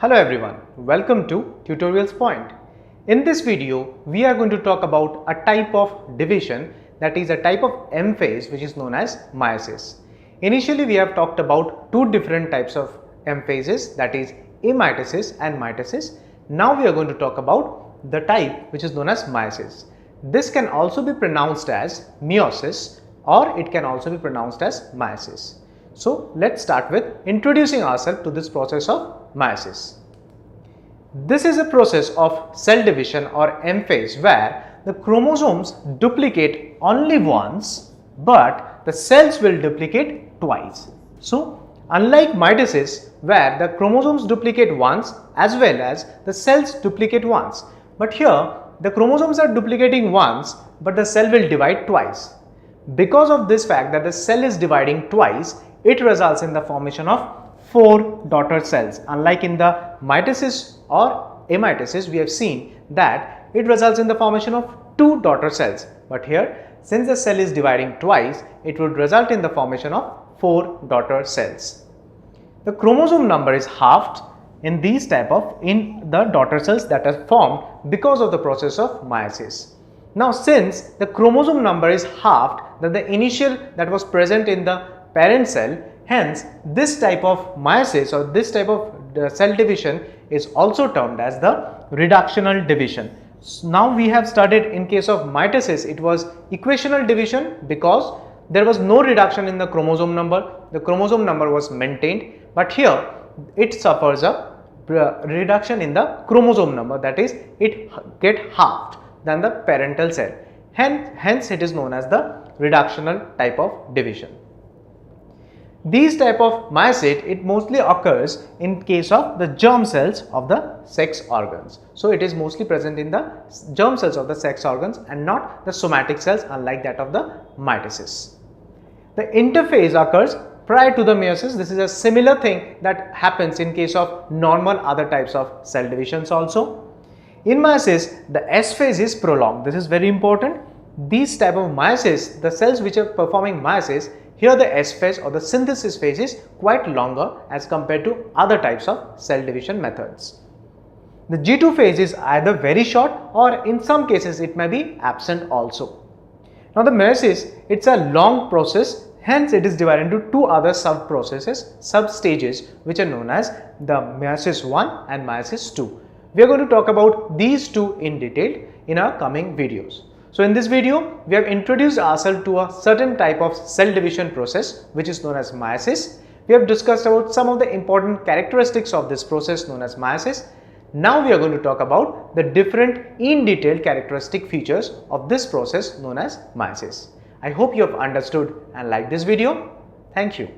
Hello everyone, welcome to TutorialsPoint. In this video, we are going to talk about a type of division, that is a type of M phase which is known as meiosis. Initially, we have talked about two different types of M phases, that is amitosis and mitosis. Now we are going to talk about the type which is known as meiosis. This can also be pronounced as meiosis or it can also be pronounced as meiosis. So let's start with introducing ourselves to this process of meiosis. This is a process of cell division or M phase where the chromosomes duplicate only once but the cells will duplicate twice. So unlike mitosis where the chromosomes duplicate once as well as the cells duplicate once, but here the chromosomes are duplicating once but the cell will divide twice. Because of this fact that the cell is dividing twice, it results in the formation of 4 daughter cells. Unlike in the mitosis or amitosis, we have seen that it results in the formation of 2 daughter cells. But here, since the cell is dividing twice, it would result in the formation of 4 daughter cells. The chromosome number is halved in these type of the daughter cells that are formed because of the process of meiosis. Now, since the chromosome number is halved than the initial that was present in the parent cell, hence this type of meiosis or this type of cell division is also termed as the reductional division. So now we have studied in case of mitosis, it was equational division because there was no reduction in the chromosome number. The chromosome number was maintained, but here it suffers a reduction in the chromosome number, that is it get halved than the parental cell. Hence it is known as the reductional type of division. These type of meiosis, it mostly occurs in case of the germ cells of the sex organs. So it is mostly present in the germ cells of the sex organs and not the somatic cells, unlike that of the mitosis. The interphase occurs prior to the meiosis. This is a similar thing that happens in case of normal other types of cell divisions also. In meiosis, the S phase is prolonged. This is very important. These type of meiosis, the cells which are performing meiosis, here the S phase or the synthesis phase is quite longer as compared to other types of cell division methods. The G2 phase is either very short or in some cases it may be absent also. Now the meiosis, it's a long process, hence it is divided into two other sub-stages which are known as the meiosis 1 and meiosis 2. We are going to talk about these two in detail in our coming videos. So in this video, we have introduced ourselves to a certain type of cell division process which is known as meiosis. We have discussed about some of the important characteristics of this process known as meiosis. Now we are going to talk about the different in detail characteristic features of this process known as meiosis. I hope you have understood and liked this video. Thank you.